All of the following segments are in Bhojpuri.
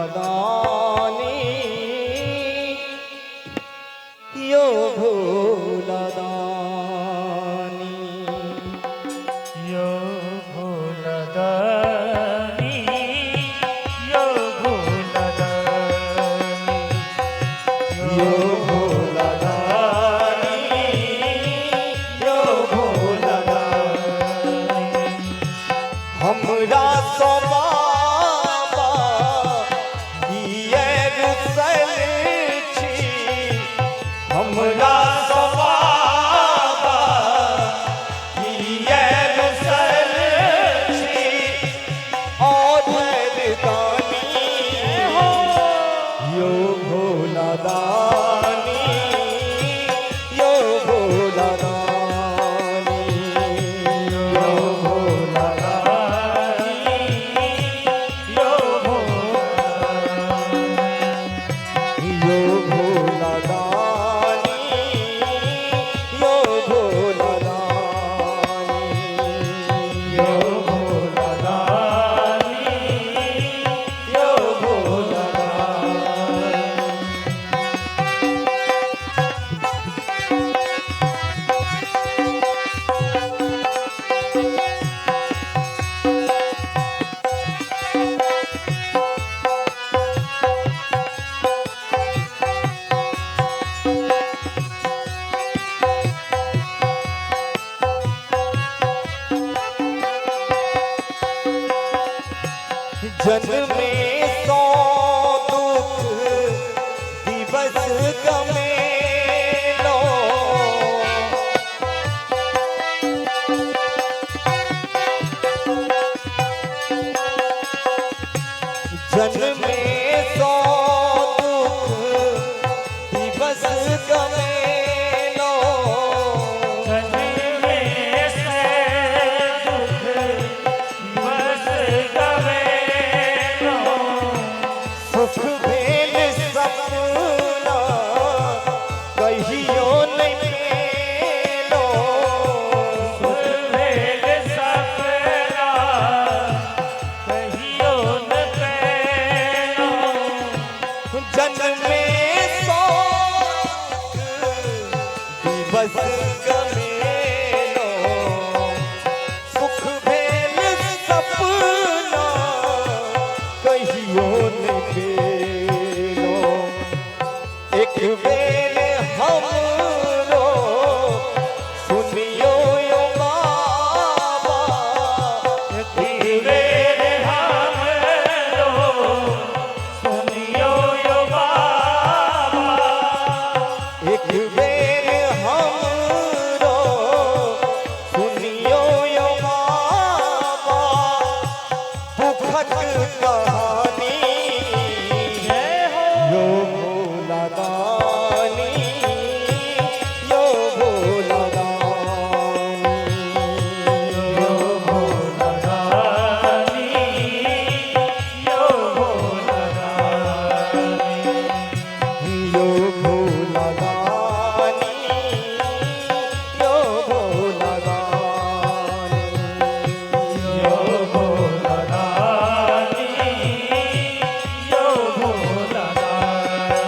भोलादानी यो भोलादानी यो भोलादानी यो भोलादानी यो भोलादानी यो भोलादानी हमरा हमरा सबाबा ये रुसल छी और मर्दानी यो भोलादानी यो भोलादानी यो भोलादानी यो भोलादानी यो भोलादानी जन्मे सो दुख दिवस गमेलो जन्मे सो दुख दिवस गमेलो जन्मे से दुख दिवस गमेलो सुख भेल सपना कहियो नहीं पेलो सुख भेल सपना कहियो न पेलो जन्मे सो दिवस गमेलो सुख भेल सपना कहियो नहीं पेलो एक बेर हमरो सुनियो यो बाबा धीरे हमरो सुनियो यो बाबा एक बेर हमरो सुनियो यो बाबा दुखद कहानी यो भोलादानी यो भोलादानी यो भोलादानी यो भोलादानी यो भोलादानी यो भोलादानी यो भोलादानी यो भोलादानी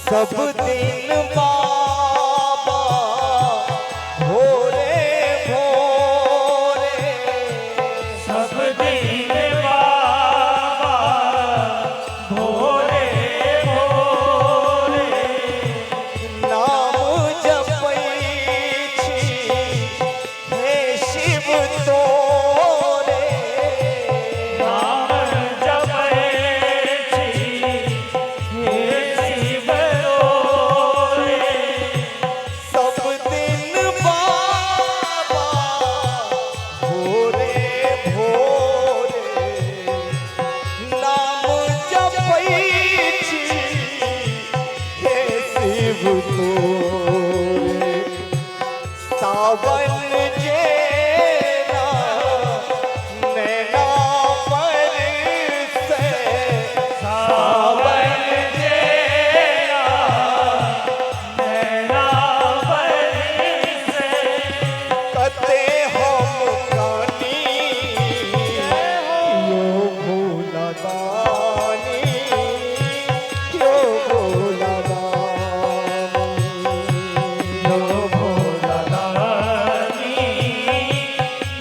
सब दिन बाबा भोरे भोरे सब दिन बाबा भोरे भोरे नाम जपै छी हे शिव तोरे नाम जपै छी हे शिव रो शिव तोरे सावन जेना नैना बरसे सावन जेना नैना बरसे कते हम कानी यो भोला दानी यो भोला दानी यो भोला दानी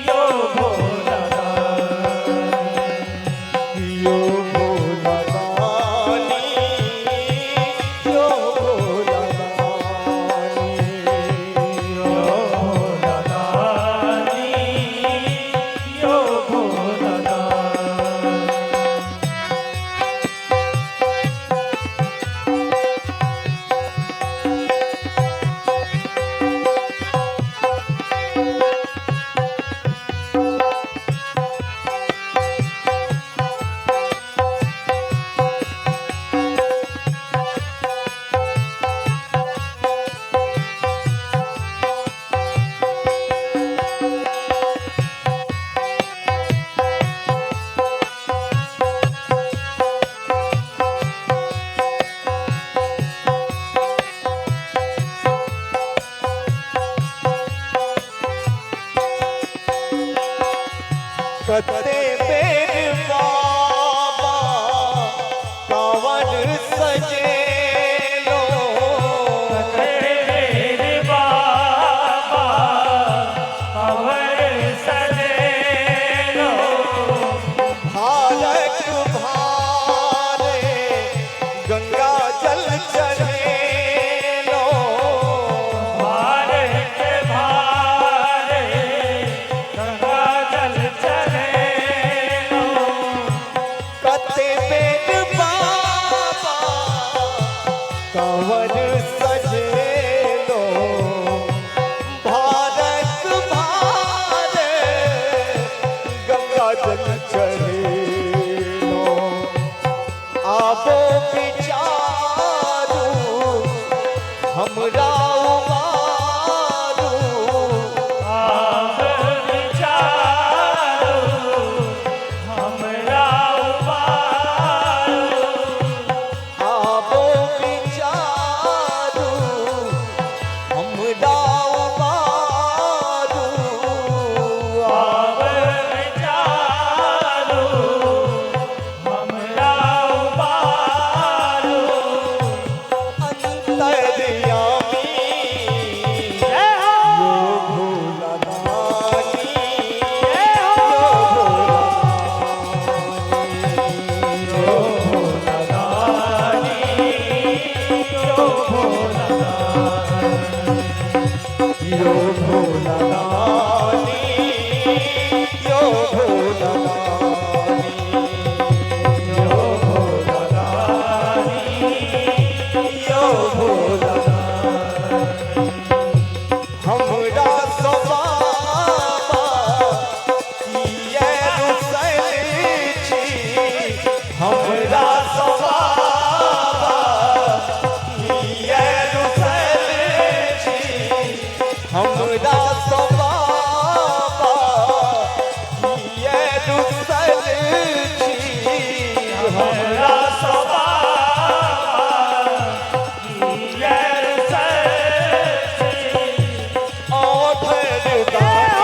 यो भोला दानी यो भोला दानी यो भोला दानी यो भोला दानी यो भोला दानी कते बेर बाबा कांवर सजे लो तेरे बाबा अवर सजे लो भारत भारे गंगा जल चढ़े लो भारत भारे गंगा जल चले लो कते बेर बाबा कांवर सजे लो भारत भारे गंगा जल चढ़े लो आबो विचारू हमरा उबारू आप विचारो हमरा उबारो आबो विचारू हमरा उबारू आप विचारो हमरा उबारो अंतर्यामी जय हो भोला दानी जय हो यो भोला दानी यो भोला दानी यो भोला दानी यो भोला दानी यो भोला दानी यो भोला हमरा सबाबा किए रुसल छी हमरा सबाबा किए रुसल छी हमरा सबाबा किए रुसल छी हमरा सबाबा कियर सच्ची आठर दानी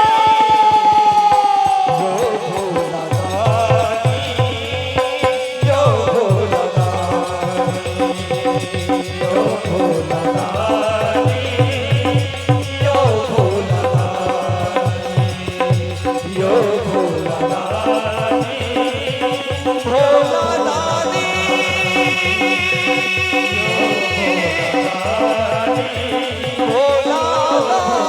यो भोला दानी यो भोला दानी यो भोला दानी यो भोला दानी यो भोला दानी भोला दानी भोला दानी